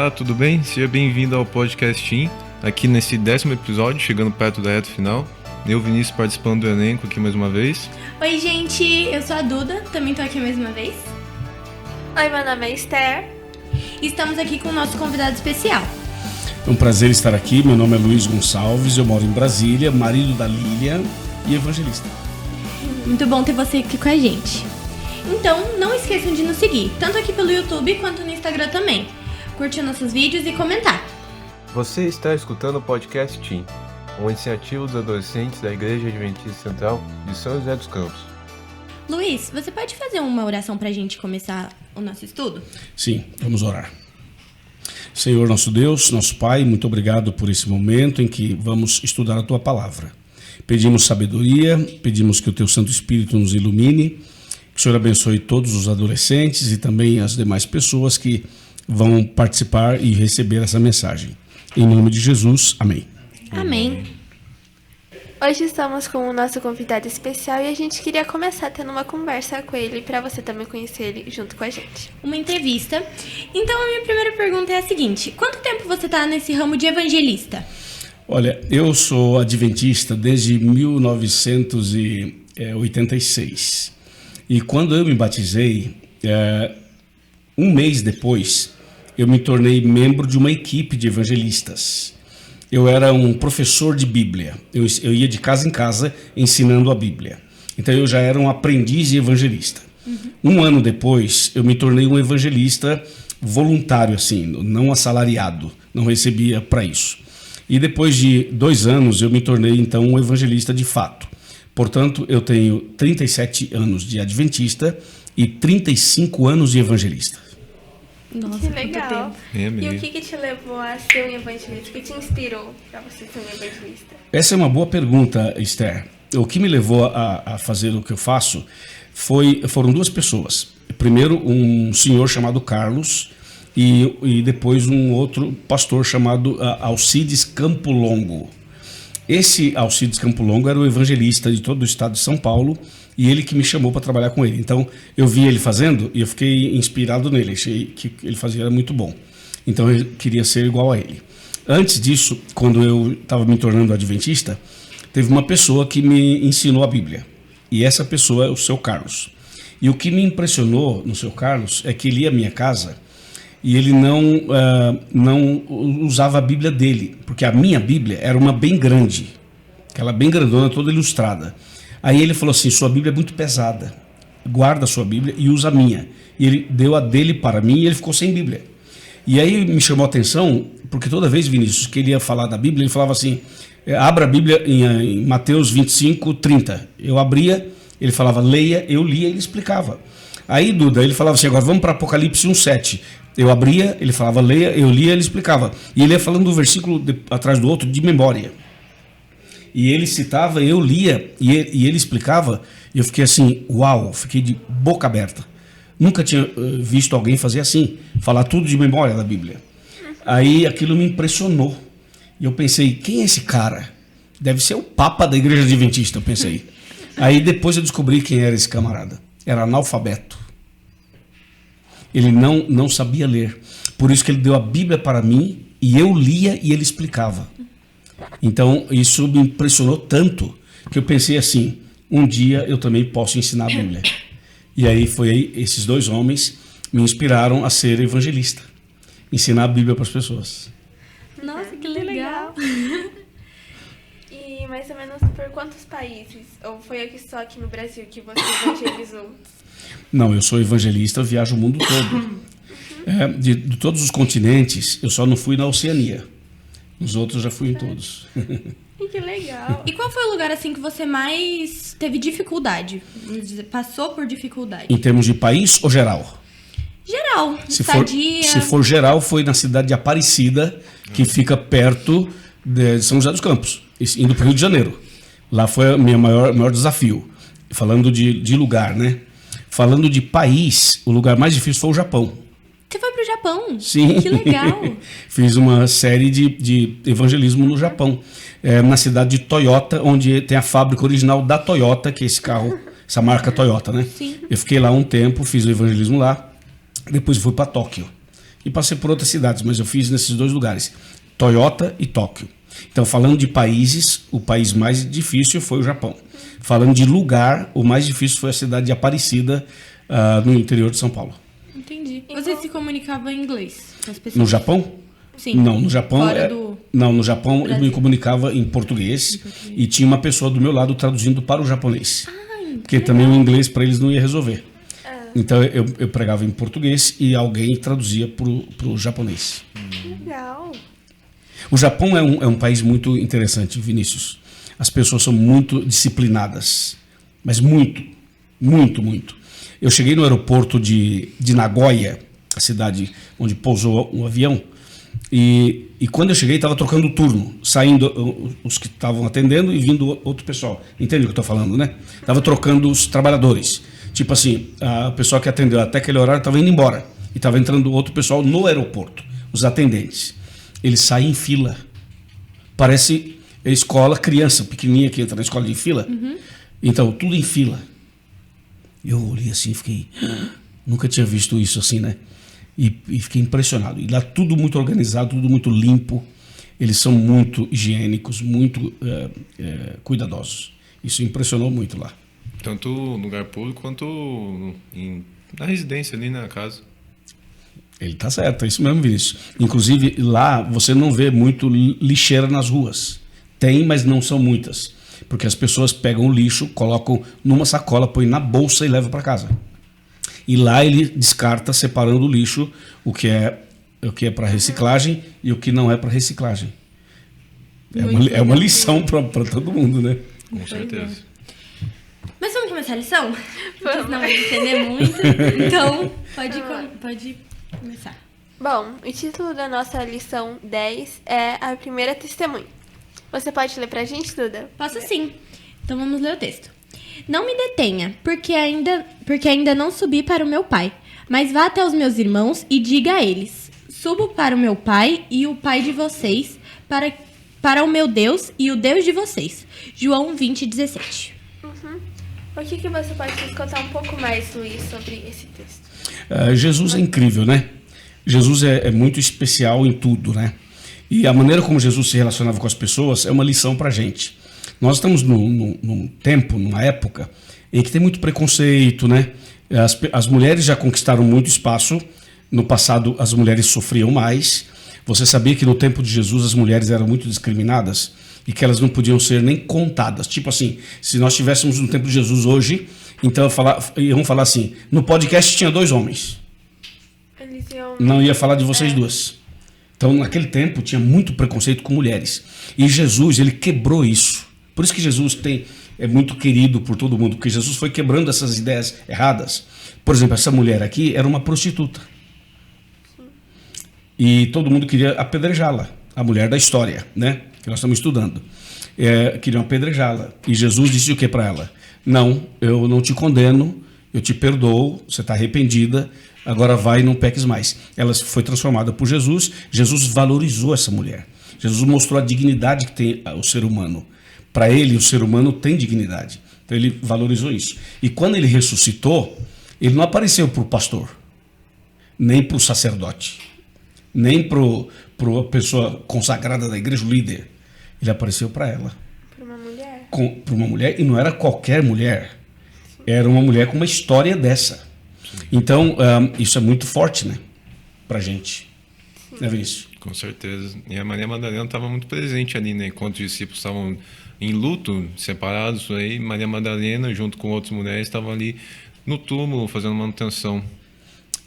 Olá, tudo bem? Seja bem-vindo ao Podcast Team, aqui nesse 10º episódio, chegando perto da reta final. Eu, Vinícius, participando do elenco aqui mais uma vez. Oi, gente, eu sou a Duda, também tô aqui mais uma vez. Oi, meu nome é Esther. E estamos aqui com o nosso convidado especial. É um prazer estar aqui, meu nome é Luiz Gonçalves, eu moro em Brasília, marido da Lilian e evangelista. Muito bom ter você aqui com a gente. Então, não esqueçam de nos seguir, tanto aqui pelo YouTube quanto no Instagram também. Curtir nossos vídeos e comentar. Você está escutando o Podcast Team, uma iniciativa dos adolescentes da Igreja Adventista Central de São José dos Campos. Luiz, você pode fazer uma oração pra gente começar o nosso estudo? Sim, vamos orar. Senhor nosso Deus, nosso Pai, muito obrigado por esse momento em que vamos estudar a Tua Palavra. Pedimos sabedoria, pedimos que o Teu Santo Espírito nos ilumine, que o Senhor abençoe todos os adolescentes e também as demais pessoas que vão participar e receber essa mensagem. Em nome de Jesus, amém. Amém. Hoje estamos com o nosso convidado especial e a gente queria começar tendo uma conversa com ele para você também conhecer ele junto com a gente. Uma entrevista. Então, a minha primeira pergunta é a seguinte: quanto tempo você tá nesse ramo de evangelista? Olha, eu sou adventista desde 1986. E quando eu me batizei, um mês depois, eu me tornei membro de uma equipe de evangelistas. Eu era um professor de Bíblia. Eu ia de casa em casa ensinando a Bíblia. Então eu já era um aprendiz de evangelista. Um ano depois, eu me tornei um evangelista voluntário, assim, não assalariado. Não recebia para isso. E depois de 2 anos, eu me tornei, então, um evangelista de fato. Portanto, eu tenho 37 anos de adventista e 35 anos de evangelista. Nossa, Que legal. E o que te levou a ser um evangelista? O que te inspirou para você ser um evangelista? Essa é uma boa pergunta, Esther. O que me levou a fazer o que eu faço foram 2 pessoas. Primeiro, um senhor chamado Carlos e depois um outro pastor chamado Alcides Campo Longo. Esse Alcides Campo Longo era o evangelista de todo o estado de São Paulo e ele que me chamou para trabalhar com ele. Então, eu vi ele fazendo e eu fiquei inspirado nele. Achei que ele fazia era muito bom. Então, eu queria ser igual a ele. Antes disso, quando eu estava me tornando adventista, teve uma pessoa que me ensinou a Bíblia. E essa pessoa é o seu Carlos. E o que me impressionou no seu Carlos é que ele ia à minha casa e ele não usava a Bíblia dele, porque a minha Bíblia era uma bem grande, aquela bem grandona, toda ilustrada. Aí ele falou assim: sua Bíblia é muito pesada, guarda a sua Bíblia e usa a minha. E ele deu a dele para mim e ele ficou sem Bíblia. E aí me chamou a atenção, porque toda vez, Vinícius, que ele ia falar da Bíblia, ele falava assim: abra a Bíblia em Mateus 25, 30. Eu abria, ele falava leia, eu lia e ele explicava. Aí, Duda, ele falava assim: agora vamos para Apocalipse 1, 7. Eu abria, ele falava leia, eu lia, ele explicava. E ele ia falando do versículo atrás do outro de memória. E ele citava, eu lia, e ele explicava, e eu fiquei assim, uau, fiquei de boca aberta. Nunca tinha visto alguém fazer assim, falar tudo de memória da Bíblia. Aí aquilo me impressionou. E eu pensei, quem é esse cara? Deve ser o Papa da Igreja Adventista, eu pensei. Aí depois eu descobri quem era esse camarada. Era analfabeto. Ele não sabia ler. Por isso que ele deu a Bíblia para mim e eu lia e ele explicava. Então isso me impressionou tanto que eu pensei assim: um dia eu também posso ensinar a Bíblia. E aí esses 2 homens me inspiraram a ser evangelista, ensinar a Bíblia para as pessoas. Nossa, que legal. E mais ou menos por quantos países? Ou foi só aqui no Brasil que você evangelizou? Não, eu sou evangelista, eu viajo o mundo todo. De todos os continentes, eu só não fui na Oceania. Os outros já fui em todos. Que legal. E qual foi o lugar assim que você mais teve dificuldade? Passou por dificuldade? Em termos de país ou geral? Geral, Se estadia. for geral, foi na cidade de Aparecida, que fica perto de São José dos Campos, indo para o Rio de Janeiro. Lá foi o meu maior desafio. Falando de lugar, né? Falando de país, o lugar mais difícil foi o Japão. Você foi pro Japão? Sim. Que legal. Fiz uma série de evangelismo no Japão. Na cidade de Toyota, onde tem a fábrica original da Toyota, que é esse carro, essa marca Toyota, né? Sim. Eu fiquei lá um tempo, fiz o evangelismo lá. Depois fui para Tóquio. e passei por outras cidades, mas eu fiz nesses 2 lugares, Toyota e Tóquio. Então, falando de países, o país mais difícil foi o Japão. Falando de lugar, o mais difícil foi a cidade de Aparecida, no interior de São Paulo. Entendi. Você se comunicava em inglês com as pessoas? No Japão? Sim. Não, no Japão, no Japão eu me Brasil. comunicava em português e tinha uma pessoa do meu lado traduzindo para o japonês. Porque legal. também o inglês para eles não ia resolver. Então eu pregava em português e alguém traduzia para o japonês. Legal. O Japão é um país muito interessante, Vinícius. As pessoas são muito disciplinadas, mas muito, muito, muito. Eu cheguei no aeroporto de Nagoya, a cidade onde pousou um avião, e quando eu cheguei estava trocando turno, saindo os que estavam atendendo e vindo outro pessoal. Entende o que eu estou falando, né? Estava trocando os trabalhadores. Tipo assim, o pessoal que atendeu até aquele horário estava indo embora e estava entrando outro pessoal no aeroporto, os atendentes. Eles saem em fila. Parece escola, criança pequenininha que entra na escola de fila. Então, tudo em fila. Eu olhei assim e fiquei... Nunca tinha visto isso assim, né? E fiquei impressionado. E lá tudo muito organizado, tudo muito limpo. Eles são muito higiênicos, muito cuidadosos. Isso impressionou muito lá. Tanto no lugar público quanto na residência ali na casa. Ele tá certo, é isso mesmo, Vinícius. Inclusive, lá você não vê muito lixeira nas ruas. Tem, mas não são muitas. Porque as pessoas pegam o lixo, colocam numa sacola, põem na bolsa e levam para casa. E lá ele descarta, separando o lixo, o que é para reciclagem e o que não é para reciclagem. É uma lição para todo mundo, né? Com certeza. Mas vamos começar a lição? Porque senão vai estender muito. Então, pode começar. Bom, o título da nossa lição 10 é A Primeira Testemunha. Você pode ler pra gente, Duda? Posso sim. Então vamos ler o texto. Não me detenha, porque ainda não subi para o meu pai. Mas vá até os meus irmãos e diga a eles: subo para o meu pai e o pai de vocês, para o meu Deus e o Deus de vocês. João 20:17. O que você pode nos contar um pouco mais, Luiz, sobre esse texto? Jesus é incrível, né? Jesus é muito especial em tudo, né? E a maneira como Jesus se relacionava com as pessoas é uma lição pra gente. Nós estamos num tempo, numa época, em que tem muito preconceito, né? As mulheres já conquistaram muito espaço. No passado, as mulheres sofriam mais. Você sabia que no tempo de Jesus as mulheres eram muito discriminadas e que elas não podiam ser nem contadas? Tipo assim, se nós estivéssemos no tempo de Jesus hoje, então iam falar assim, no podcast tinha 2 homens. Não ia falar de vocês duas. Então, naquele tempo, tinha muito preconceito com mulheres. E Jesus, ele quebrou isso. Por isso que Jesus é muito querido por todo mundo, porque Jesus foi quebrando essas ideias erradas. Por exemplo, essa mulher aqui era uma prostituta. E todo mundo queria apedrejá-la, a mulher da história, né? Que nós estamos estudando. Queriam apedrejá-la. E Jesus disse o que para ela? Não, eu não te condeno, eu te perdoo, você está arrependida, agora vai e não peques mais. Ela foi transformada por Jesus. Jesus valorizou essa mulher. Jesus mostrou a dignidade que tem o ser humano. Para ele, o ser humano tem dignidade. Então ele valorizou isso. E quando ele ressuscitou, ele não apareceu para o pastor, nem para o sacerdote, nem para a pessoa consagrada da igreja, o líder. Ele apareceu para ela. Para uma mulher? Para uma mulher, e não era qualquer mulher. Era uma mulher com uma história dessa. Então, isso é muito forte, né? Pra gente. Né, Vinícius? Com certeza. E a Maria Madalena estava muito presente ali, né? Enquanto os discípulos estavam em luto, separados, aí Maria Madalena, junto com outras mulheres, estavam ali no túmulo, fazendo manutenção.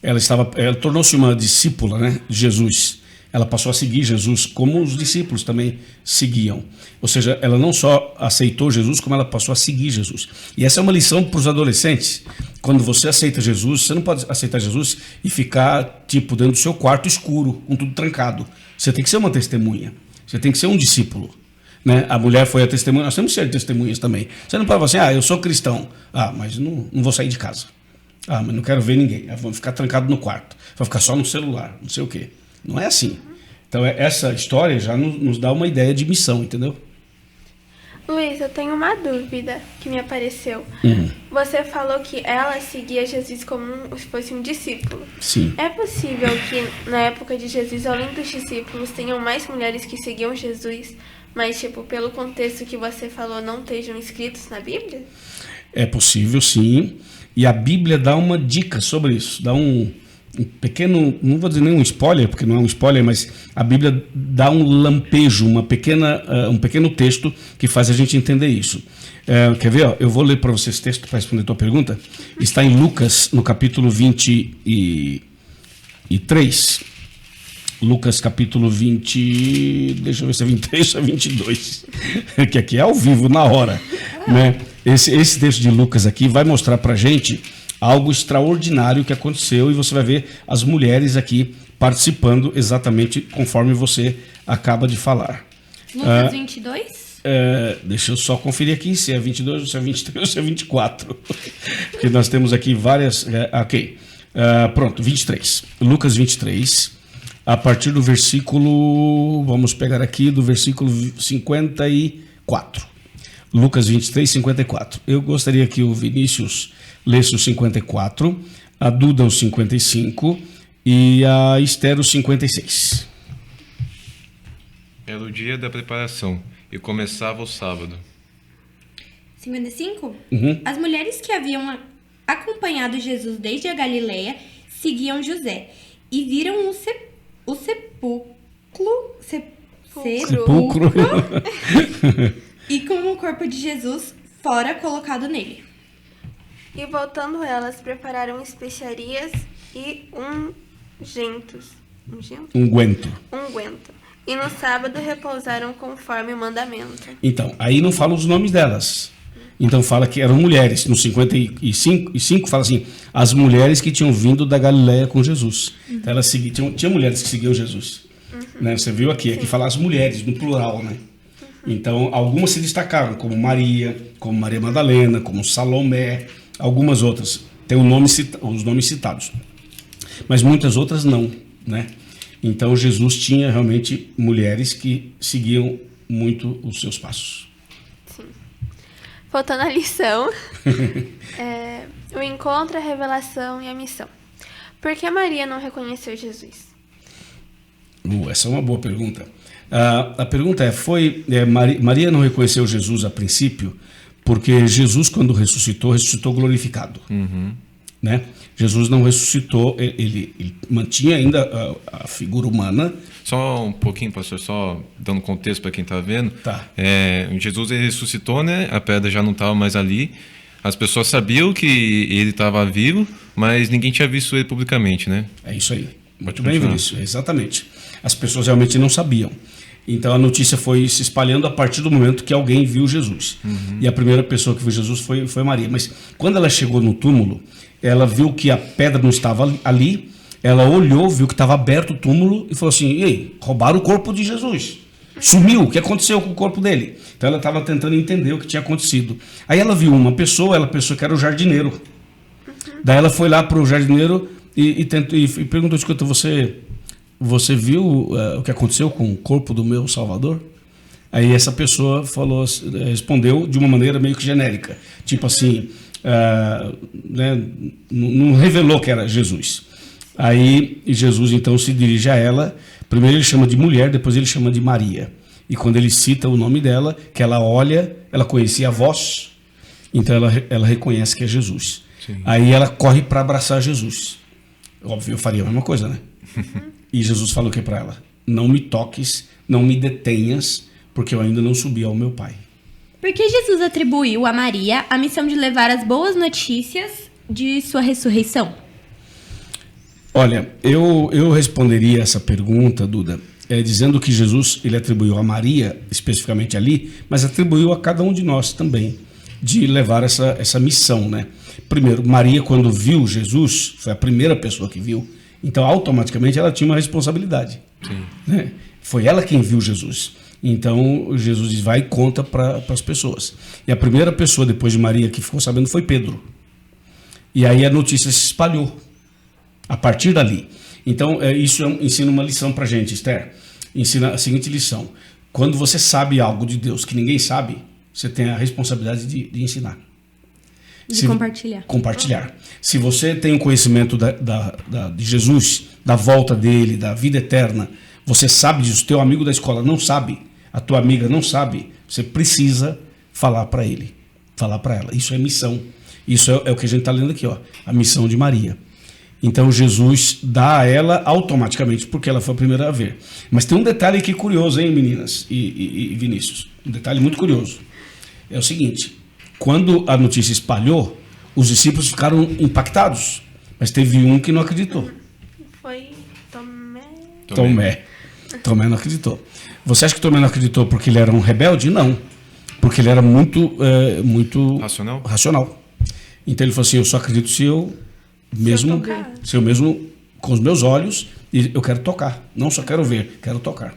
Ela tornou-se uma discípula, né, de Jesus. Ela passou a seguir Jesus como os discípulos também seguiam. Ou seja, ela não só aceitou Jesus, como ela passou a seguir Jesus. E essa é uma lição para os adolescentes. Quando você aceita Jesus, você não pode aceitar Jesus e ficar tipo dentro do seu quarto escuro, com tudo trancado. Você tem que ser uma testemunha. Você tem que ser um discípulo. Né? A mulher foi a testemunha, nós temos que ser testemunhas também. Você não pode falar assim, eu sou cristão. Mas não vou sair de casa. Mas não quero ver ninguém. Vou ficar trancado no quarto. Vou ficar só no celular, não sei o quê. Não é assim. Então essa história já nos dá uma ideia de missão, entendeu? Luiz, 23, eu tenho uma dúvida que me apareceu. Você falou que ela seguia Jesus como se fosse um discípulo. Sim. É possível que na época de Jesus, além dos discípulos, tenham mais mulheres que seguiam Jesus, mas, tipo, pelo contexto que você falou, não estejam escritos na Bíblia? É possível, sim. E a Bíblia dá uma dica sobre isso. Dá um pequeno, não vou dizer nem um spoiler, porque não é um spoiler, mas a Bíblia dá um lampejo, um pequeno texto que faz a gente entender isso. Quer ver? Ó? Eu vou ler para você esse texto para responder a tua pergunta. Está em Lucas, no capítulo 23. Lucas capítulo 20, deixa eu ver se é 23 ou 22, que aqui é ao vivo, na hora, né? Esse texto de Lucas aqui vai mostrar pra gente algo extraordinário que aconteceu e você vai ver as mulheres aqui participando exatamente conforme você acaba de falar. Lucas 22? Deixa eu só conferir aqui se é 22, ou se é 23 ou se é 24, porque nós temos aqui várias... ok, pronto, 23, Lucas 23... A partir do versículo, vamos pegar aqui do versículo 54. Lucas 23, 54. Eu gostaria que o Vinícius lesse o 54, a Duda o 55 e a Esther o 56. Era o dia da preparação e começava o sábado. 55? As mulheres que haviam acompanhado Jesus desde a Galileia seguiam José e viram o sepulcro e com o corpo de Jesus fora colocado nele. E voltando elas, prepararam especiarias e Unguento. E no sábado repousaram conforme o mandamento. Então, aí não fala os nomes delas. Então fala que eram mulheres. No 55 fala assim, as mulheres que tinham vindo da Galileia com Jesus. Então elas tinha mulheres que seguiam Jesus. Né? Você viu aqui fala as mulheres, no plural, né? Então algumas se destacaram, como Maria, como Maria Madalena, como Salomé, algumas outras. Tem os nomes citados. Mas muitas outras não, né? Então Jesus tinha realmente mulheres que seguiam muito os seus passos. Voltando à lição, o encontro, a revelação e a missão. Por que Maria não reconheceu Jesus? Essa é uma boa pergunta. A pergunta Maria não reconheceu Jesus a princípio porque Jesus, quando ressuscitou glorificado. Né? Jesus não ressuscitou, ele mantinha ainda a figura humana. Só um pouquinho, pastor, só dando contexto para quem está vendo. Tá. Jesus ele ressuscitou, né? A pedra já não estava mais ali. As pessoas sabiam que ele estava vivo, mas ninguém tinha visto ele publicamente, né? É isso aí. Muito bem, Vinícius. Exatamente. As pessoas realmente não sabiam. Então a notícia foi se espalhando a partir do momento que alguém viu Jesus. E a primeira pessoa que viu Jesus foi Maria. Mas quando ela chegou no túmulo, ela viu que a pedra não estava ali. Ela olhou, viu que estava aberto o túmulo e falou assim, ei, roubaram o corpo de Jesus. Sumiu, o que aconteceu com o corpo dele? Então ela estava tentando entender o que tinha acontecido. Aí ela viu uma pessoa, ela pensou que era o jardineiro. Daí ela foi lá para o jardineiro e perguntou, escuta, você viu o que aconteceu com o corpo do meu Salvador? Aí essa pessoa respondeu de uma maneira meio que genérica. Tipo assim, né, não revelou que era Jesus. Aí Jesus então se dirige a ela, primeiro ele chama de mulher, depois ele chama de Maria. E quando ele cita o nome dela, que ela olha, ela conhecia a voz, então ela reconhece que é Jesus. Sim. Aí ela corre para abraçar Jesus. Óbvio, eu faria a mesma coisa, né? E Jesus falou o que para ela? Não me toques, não me detenhas, porque eu ainda não subi ao meu Pai. Por que Jesus atribuiu a Maria a missão de levar as boas notícias de sua ressurreição? Olha, eu responderia essa pergunta, Duda, dizendo que Jesus ele atribuiu a Maria, especificamente ali, mas atribuiu a cada um de nós também, de levar essa missão, né? Primeiro, Maria, quando viu Jesus, foi a primeira pessoa que viu, então automaticamente ela tinha uma responsabilidade. Né? Foi ela quem viu Jesus. Então Jesus vai e conta para as pessoas. E a primeira pessoa depois de Maria que ficou sabendo foi Pedro. E aí a notícia se espalhou a partir dali. Então isso ensina uma lição para a gente, Esther. Ensina a seguinte lição: quando você sabe algo de Deus que ninguém sabe, você tem a responsabilidade de ensinar. De compartilhar. Compartilhar. Se você tem o conhecimento de Jesus, da volta dele, da vida eterna, você sabe disso, teu amigo da escola não sabe, a tua amiga não sabe, você precisa falar para ele, falar para ela. Isso é missão. Isso é o que a gente está lendo aqui, ó, a missão de Maria. Então Jesus dá a ela automaticamente, porque ela foi a primeira a ver. Mas tem um detalhe aqui curioso, hein, meninas e Vinícius? Um detalhe muito curioso. É o seguinte, quando a notícia espalhou, os discípulos ficaram impactados, mas teve um que não acreditou. Foi Tomé. Tomé não acreditou. Você acha que Tomé não acreditou porque ele era um rebelde? Não. Porque ele era muito racional. Então ele falou assim, eu só acredito se eu mesmo com os meus olhos, e eu quero tocar. Não só quero ver, quero tocar.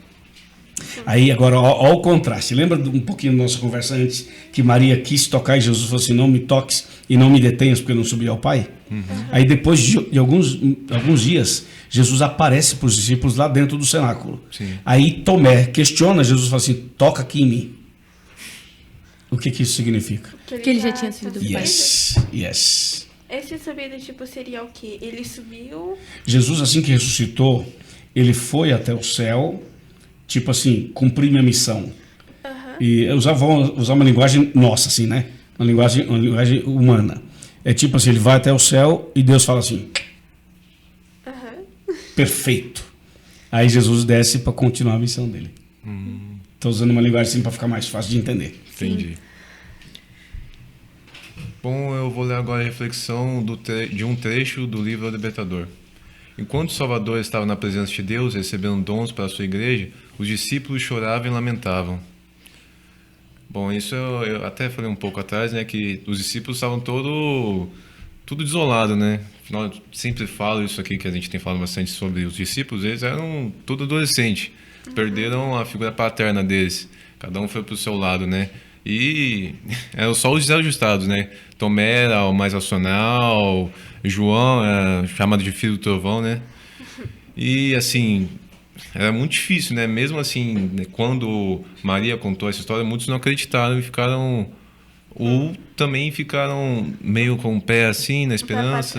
Aí agora, ó o contraste. Lembra um pouquinho da nossa conversa antes, que Maria quis tocar e Jesus falou assim, não me toques e não me detenhas porque eu não subi ao Pai? Aí depois de alguns dias, Jesus aparece para os discípulos lá dentro do cenáculo. Sim. Aí Tomé questiona Jesus e fala assim, toca aqui em mim. O que isso significa? Que ele já tinha sido do Pai. Yes. Esse subido, tipo, seria o quê? Ele subiu... Jesus, assim que ressuscitou, ele foi até o céu, tipo assim, cumprir minha missão. E eu vou usar uma linguagem nossa, assim, né? Uma linguagem humana. É tipo assim, ele vai até o céu e Deus fala assim, perfeito. Aí Jesus desce para continuar a missão dele. Estou usando uma linguagem assim para ficar mais fácil de entender. Entendi. Bom, eu vou ler agora a reflexão de um trecho do livro O Libertador. Enquanto o Salvador estava na presença de Deus, recebendo dons para a sua igreja, os discípulos choravam e lamentavam. Bom, isso eu até falei um pouco atrás, né, que os discípulos estavam tudo desolado, né? Afinal, eu sempre falo isso aqui, que a gente tem falado bastante sobre os discípulos, eles eram tudo adolescente, perderam a figura paterna deles, cada um foi para o seu lado, né? E eram só os desajustados, né? Tomé era o mais racional, João era chamado de filho do trovão, né? E assim, era muito difícil, né? Mesmo assim, quando Maria contou essa história, muitos não acreditaram e ficaram... Ou também ficaram meio com o pé assim, na esperança.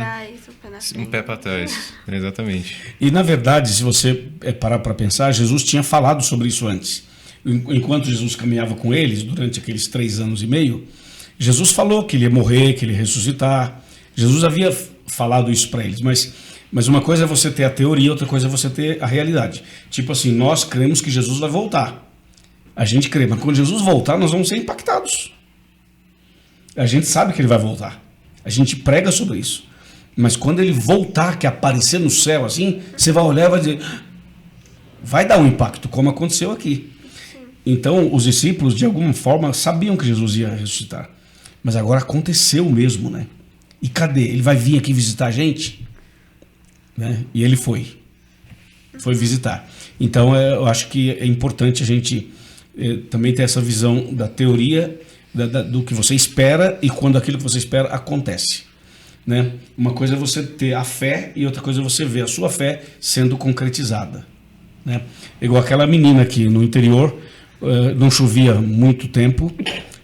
Um pé para trás, exatamente. E na verdade, se você parar para pensar, Jesus tinha falado sobre isso antes. Enquanto Jesus caminhava com eles, durante aqueles 3 anos e meio, Jesus falou que ele ia morrer, que ele ia ressuscitar. Jesus havia falado isso para eles, mas uma coisa é você ter a teoria, outra coisa é você ter a realidade. Tipo assim, nós cremos que Jesus vai voltar. A gente crê, mas quando Jesus voltar, nós vamos ser impactados. A gente sabe que ele vai voltar. A gente prega sobre isso. Mas quando ele voltar, que aparecer no céu assim, você vai olhar e vai dizer... Vai dar um impacto, como aconteceu aqui. Então, os discípulos, de alguma forma, sabiam que Jesus ia ressuscitar. Mas agora aconteceu mesmo, né? E cadê? Ele vai vir aqui visitar a gente? Né? E ele foi. Foi visitar. Então, eu acho que é importante a gente também ter essa visão da teoria, do que você espera e quando aquilo que você espera acontece. Né? Uma coisa é você ter a fé e outra coisa é você ver a sua fé sendo concretizada. Né? Igual aquela menina aqui no interior... não chovia muito tempo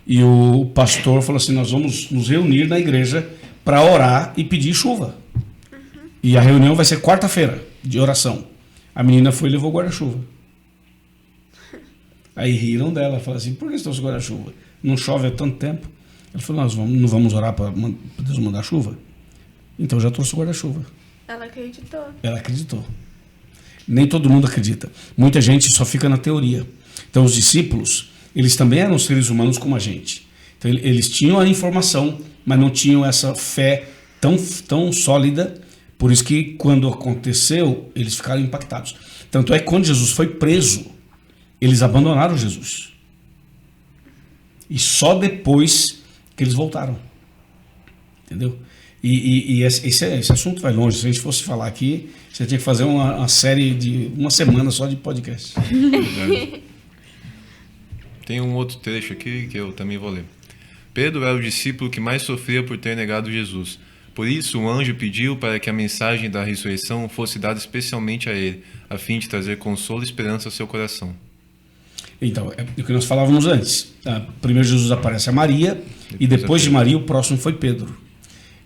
e o pastor falou assim, nós vamos nos reunir na igreja para orar e pedir chuva. E a reunião vai ser quarta-feira de oração. A menina foi e levou guarda-chuva. Aí riram dela, falaram assim, por que você trouxe guarda-chuva? Não chove há tanto tempo. Ela falou, nós não vamos orar para Deus mandar chuva? Então já trouxe guarda-chuva. Ela acreditou. Ela acreditou. Nem todo mundo acredita. Muita gente só fica na teoria. Então, os discípulos, eles também eram seres humanos como a gente. Então, eles tinham a informação, mas não tinham essa fé tão sólida. Por isso que, quando aconteceu, eles ficaram impactados. Tanto é que, quando Jesus foi preso, eles abandonaram Jesus. E só depois que eles voltaram. Entendeu? E esse assunto vai longe. Se a gente fosse falar aqui, você tinha que fazer uma série de 1 semana só de podcast. Tem um outro trecho aqui que eu também vou ler. Pedro era o discípulo que mais sofria por ter negado Jesus. Por isso, o anjo pediu para que a mensagem da ressurreição fosse dada especialmente a ele, a fim de trazer consolo e esperança ao seu coração. Então, é o que nós falávamos antes. Primeiro Jesus aparece a Maria e depois de Maria o próximo foi Pedro.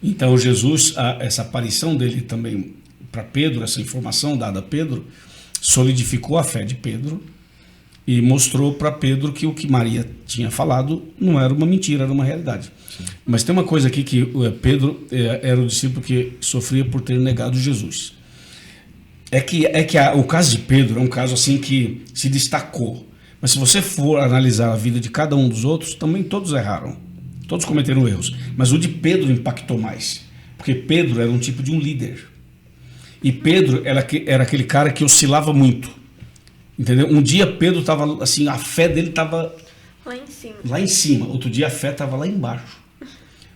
Então Jesus, essa aparição dele também para Pedro, essa informação dada a Pedro, solidificou a fé de Pedro e mostrou para Pedro que o que Maria tinha falado não era uma mentira, era uma realidade. Sim. Mas tem uma coisa aqui que Pedro era o discípulo que sofria por ter negado Jesus. O caso de Pedro é um caso assim que se destacou. Mas se você for analisar a vida de cada um dos outros, também todos erraram. Todos cometeram erros. Mas o de Pedro impactou mais. Porque Pedro era um tipo de um líder. E Pedro era aquele cara que oscilava muito. Entendeu? Um dia Pedro estava assim, a fé dele estava lá em cima. Outro dia a fé estava lá embaixo.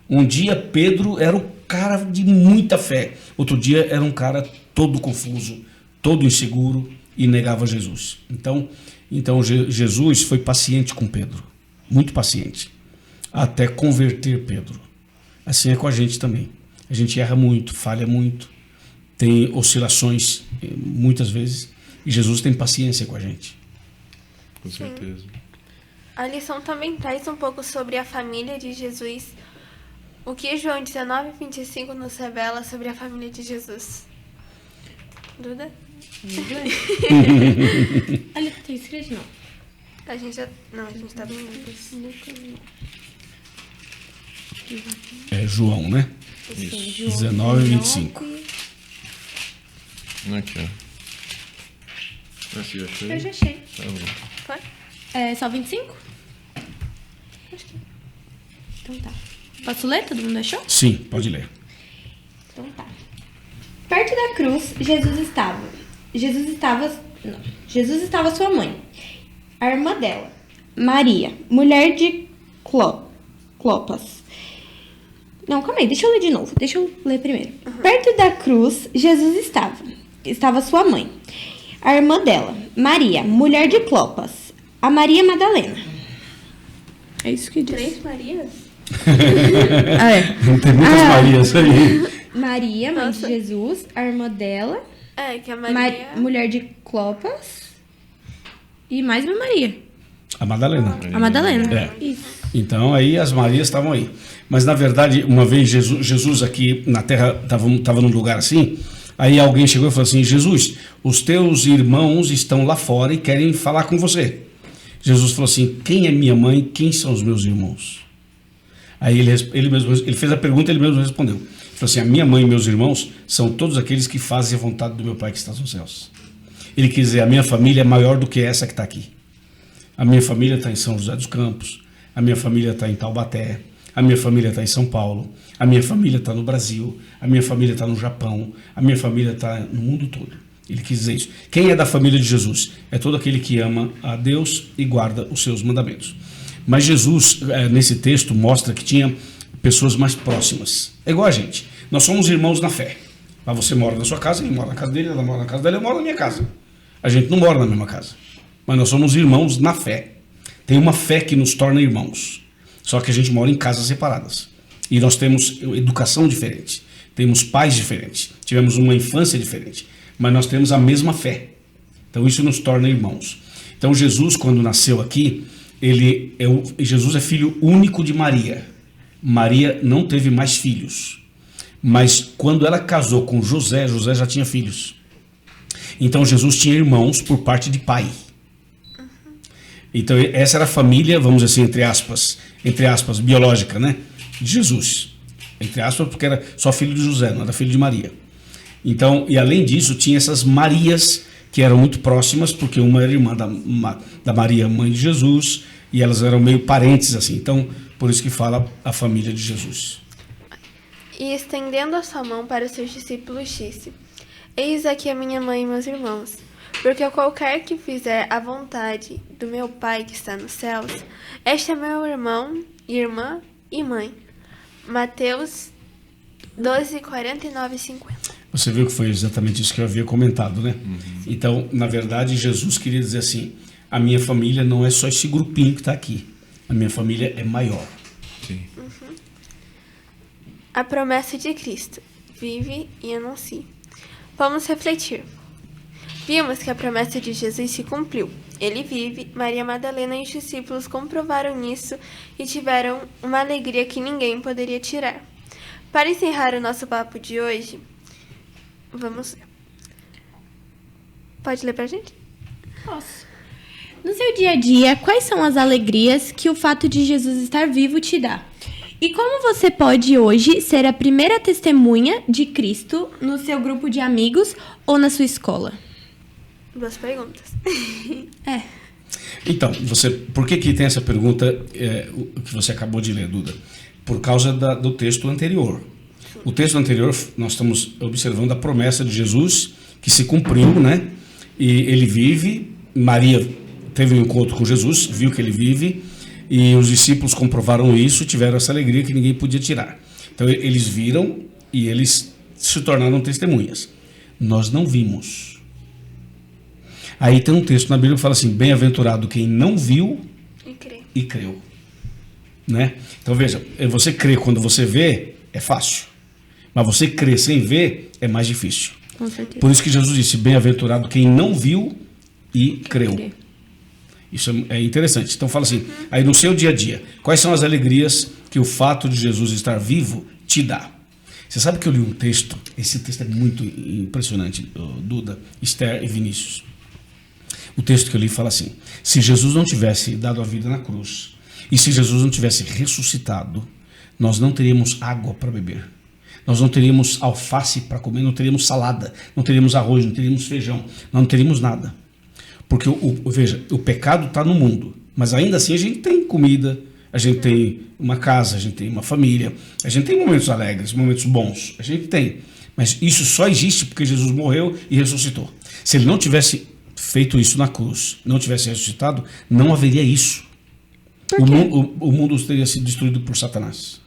Um dia Pedro era o cara de muita fé. Outro dia era um cara todo confuso, todo inseguro e negava Jesus. Então Jesus foi paciente com Pedro, muito paciente, até converter Pedro. Assim é com a gente também. A gente erra muito, falha muito, tem oscilações muitas vezes, e Jesus tem paciência com a gente. Com certeza. A lição também traz um pouco sobre a família de Jesus. O que João 19:25 nos revela sobre a família de Jesus? Duda? Ali tem escrito não. A gente tá bem Lucas. É João, né? Isso. 19:25. Aqui, ó. Aqui, achei. Eu já achei. Tá bom. Foi? É só 25? Acho que. Então tá. Posso ler? Todo mundo achou? Sim, pode ler. Então tá. Perto da cruz, Jesus estava sua mãe, a irmã dela, Maria, mulher de Clopas. Não, calma aí, deixa eu ler de novo. Deixa eu ler primeiro. Perto da cruz, Jesus estava sua mãe, a irmã dela, Maria, mulher de Clopas, a Maria Madalena. É isso que diz. 3 Marias? Tem muitas Marias aí. Maria, mãe de Jesus, a irmã dela, Que a Maria... mulher de Clopas e mais uma Maria. A Madalena. A Madalena. É. Isso. Então aí as Marias estavam aí. Mas na verdade, uma vez Jesus aqui na terra estava num lugar assim, aí alguém chegou e falou assim: Jesus, os teus irmãos estão lá fora e querem falar com você. Jesus falou assim: quem é minha mãe? Quem são os meus irmãos? Aí ele fez a pergunta e ele mesmo respondeu. Ele falou assim: a minha mãe e meus irmãos são todos aqueles que fazem a vontade do meu Pai que está nos céus. Ele quis dizer: a minha família é maior do que essa que está aqui. A minha família está em São José dos Campos, a minha família está em Taubaté, a minha família está em São Paulo, a minha família está no Brasil, a minha família está no Japão, a minha família está no mundo todo. Ele quis dizer isso. Quem é da família de Jesus? É todo aquele que ama a Deus e guarda os seus mandamentos. Mas Jesus, nesse texto, mostra que tinha pessoas mais próximas. É igual a gente. Nós somos irmãos na fé. Mas você mora na sua casa, ele mora na casa dele, ela mora na casa dela, eu moro na minha casa. A gente não mora na mesma casa. Mas nós somos irmãos na fé. Tem uma fé que nos torna irmãos. Só que a gente mora em casas separadas. E nós temos educação diferente. Temos pais diferentes. Tivemos uma infância diferente. Mas nós temos a mesma fé. Então isso nos torna irmãos. Então Jesus, quando nasceu aqui, Jesus é filho único de Maria. Maria não teve mais filhos. Mas quando ela casou com José, José já tinha filhos. Então Jesus tinha irmãos por parte de pai. Então essa era a família, vamos dizer assim, entre aspas, biológica, né? De Jesus. Entre aspas, porque era só filho de José, não era filho de Maria. Então, e além disso, tinha essas Marias que eram muito próximas, porque uma era irmã da Maria, mãe de Jesus, e elas eram meio parentes, assim. Então, por isso que fala a família de Jesus. E estendendo a sua mão para os seus discípulos, disse: eis aqui a minha mãe e meus irmãos, porque qualquer que fizer a vontade do meu Pai que está nos céus, este é meu irmão, irmã e mãe. Mateus 12, 49 e 50. Você viu que foi exatamente isso que eu havia comentado, né? Então, na verdade, Jesus queria dizer assim: a minha família não é só esse grupinho que está aqui. A minha família é maior. Sim. A promessa de Cristo. Vive e anuncie. Vamos refletir. Vimos que a promessa de Jesus se cumpriu. Ele vive. Maria Madalena e os discípulos comprovaram isso e tiveram uma alegria que ninguém poderia tirar. Para encerrar o nosso papo de hoje, vamos ler. Pode ler pra gente? Posso. No seu dia a dia, quais são as alegrias que o fato de Jesus estar vivo te dá? E como você pode hoje ser a primeira testemunha de Cristo no seu grupo de amigos ou na sua escola? Boas perguntas. Então, por que tem essa pergunta o que você acabou de ler, Duda? Por causa do texto anterior. O texto anterior, nós estamos observando a promessa de Jesus que se cumpriu, né? E ele vive, Maria teve um encontro com Jesus, viu que ele vive, e os discípulos comprovaram isso, tiveram essa alegria que ninguém podia tirar. Então eles viram e eles se tornaram testemunhas. Nós não vimos. Aí tem um texto na Bíblia que fala assim: bem-aventurado quem não viu e creu. Né? Então veja, você crer quando você vê é fácil, mas você crer sem ver é mais difícil. Com certeza. Por isso que Jesus disse: bem-aventurado quem não viu e creu. Isso é interessante. Então fala assim, aí no seu dia a dia, quais são as alegrias que o fato de Jesus estar vivo te dá? Você sabe que eu li um texto, esse texto é muito impressionante, Duda, Esther e Vinícius. O texto que eu li fala assim: se Jesus não tivesse dado a vida na cruz, e se Jesus não tivesse ressuscitado, nós não teríamos água para beber. Nós não teríamos alface para comer, não teríamos salada, não teríamos arroz, não teríamos feijão, nós não teríamos nada. Porque, veja, o pecado está no mundo, mas ainda assim a gente tem comida, a gente tem uma casa, a gente tem uma família, a gente tem momentos alegres, momentos bons, a gente tem. Mas isso só existe porque Jesus morreu e ressuscitou. Se ele não tivesse feito isso na cruz, não tivesse ressuscitado, não haveria isso. O mundo teria sido destruído por Satanás.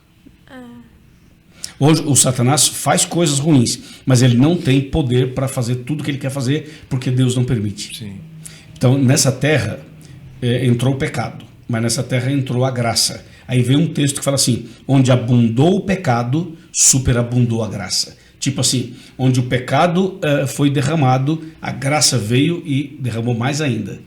Hoje o Satanás faz coisas ruins, mas ele não tem poder para fazer tudo que ele quer fazer, porque Deus não permite. Sim. Então, nessa terra entrou o pecado, mas nessa terra entrou a graça. Aí vem um texto que fala assim: onde abundou o pecado, superabundou a graça. Tipo assim, onde o pecado foi derramado, a graça veio e derramou mais ainda.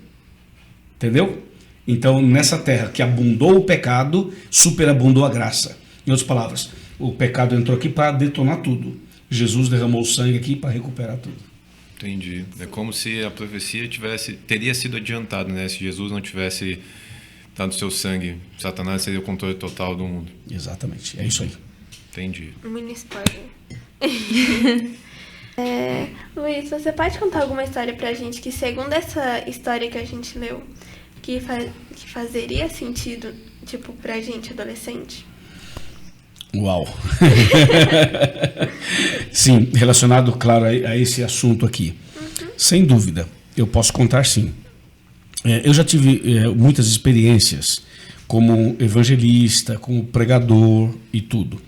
Entendeu? Então, nessa terra que abundou o pecado, superabundou a graça. Em outras palavras, o pecado entrou aqui para detonar tudo. Jesus derramou o sangue aqui para recuperar tudo. Entendi. É como se a profecia teria sido adiantada, né? Se Jesus não tivesse dado seu sangue, Satanás seria o controle total do mundo. Exatamente, é isso aí. Entendi. Mini spoiler. Luiz, você pode contar alguma história pra gente que, segundo essa história que a gente leu, que fazeria sentido, tipo, pra gente, adolescente? Uau! Sim, relacionado, claro, a esse assunto aqui. Sem dúvida, eu posso contar sim. Eu já tive muitas experiências como evangelista, como pregador e tudo.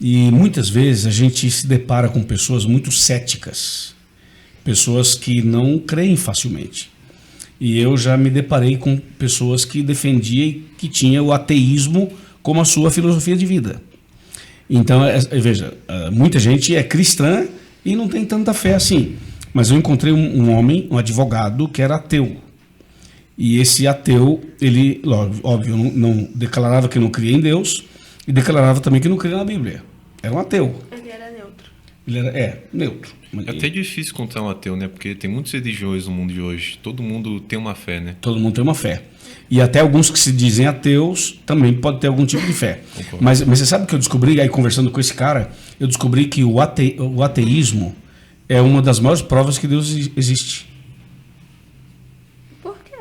E muitas vezes a gente se depara com pessoas muito céticas, pessoas que não creem facilmente. E eu já me deparei com pessoas que defendiam e que tinham o ateísmo como a sua filosofia de vida. Então, veja, muita gente é cristã e não tem tanta fé assim. Mas eu encontrei um homem, um advogado, que era ateu. E esse ateu, ele, óbvio, não declarava que não cria em Deus e declarava também que não cria na Bíblia. Era um ateu. Ele era neutro. Ele era, neutro. É até difícil encontrar um ateu, né? Porque tem muitos religiões no mundo de hoje. Todo mundo tem uma fé, né? Todo mundo tem uma fé. E até alguns que se dizem ateus também podem ter algum tipo de fé. Mas você sabe o que eu descobri, aí conversando com esse cara, eu descobri que o ateísmo é uma das maiores provas que Deus existe. Por quê?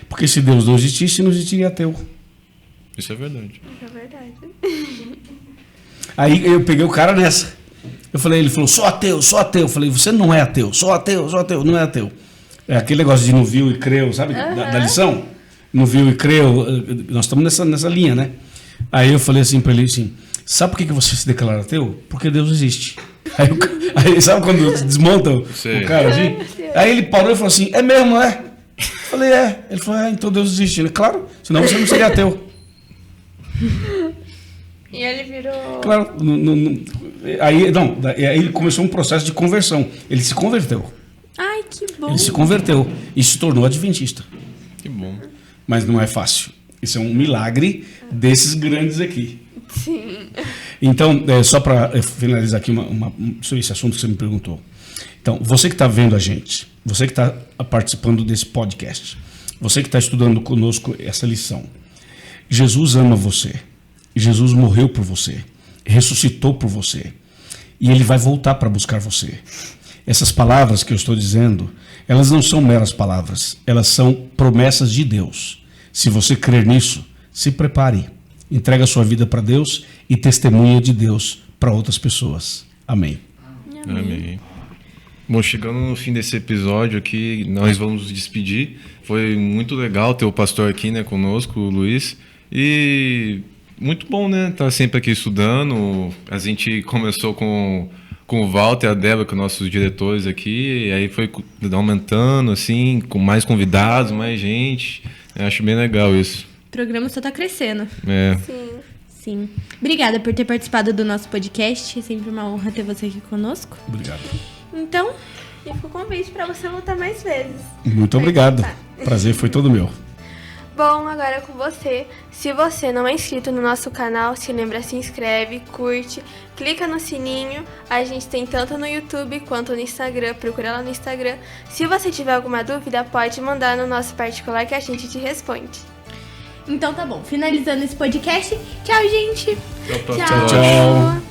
Porque se Deus não existisse, não existiria ateu. Isso é verdade. Isso é verdade. Aí eu peguei o cara nessa. Ele falou, sou ateu, sou ateu. Eu falei, você não é ateu, sou ateu, não é ateu. É aquele negócio de não viu e creu, sabe? Da lição. Não viu e creu. Nós estamos nessa linha, né? Aí eu falei assim para ele, assim, sabe por que você se declara ateu? Porque Deus existe. Aí sabe quando desmontam o cara assim? Aí ele parou e falou assim, é mesmo, não é? Eu falei, é. Ele falou, então Deus existe. Ele, claro, senão você não seria ateu. E ele virou... Claro, aí ele começou um processo de conversão. Ele se converteu. Ai, que bom. Ele se converteu e se tornou adventista. bom. Mas não é fácil. Isso é um milagre desses grandes aqui. Sim. Então, só para finalizar aqui sobre esse assunto que você me perguntou. Então, você que está vendo a gente, você que está participando desse podcast, você que está estudando conosco essa lição, Jesus ama você. Jesus morreu por você, ressuscitou por você, e Ele vai voltar para buscar você. Essas palavras que eu estou dizendo, elas não são meras palavras, elas são promessas de Deus. Se você crer nisso, se prepare, entrega a sua vida para Deus e testemunha de Deus para outras pessoas. Amém. Amém. Bom, chegando no fim desse episódio aqui, nós vamos nos despedir. Foi muito legal ter o pastor aqui, né, conosco, o Luiz. E muito bom, né, estar sempre aqui estudando. A gente começou com o Walter e a Débora, com nossos diretores aqui, e aí foi aumentando, assim, com mais convidados, mais gente. Eu acho bem legal isso. O programa só tá crescendo. É. Sim. Sim. Obrigada por ter participado do nosso podcast. É sempre uma honra ter você aqui conosco. Obrigado. Então, E fica o convite para você voltar mais vezes. Muito obrigado. Prazer foi todo meu. Bom, agora é com você. Se você não é inscrito no nosso canal, se lembra, se inscreve, curte, clica no sininho. A gente tem tanto no YouTube quanto no Instagram, procura lá no Instagram. Se você tiver alguma dúvida, pode mandar no nosso particular que a gente te responde. então tá bom. Finalizando esse podcast. Tchau, gente. Tchau, Tchau. Tchau.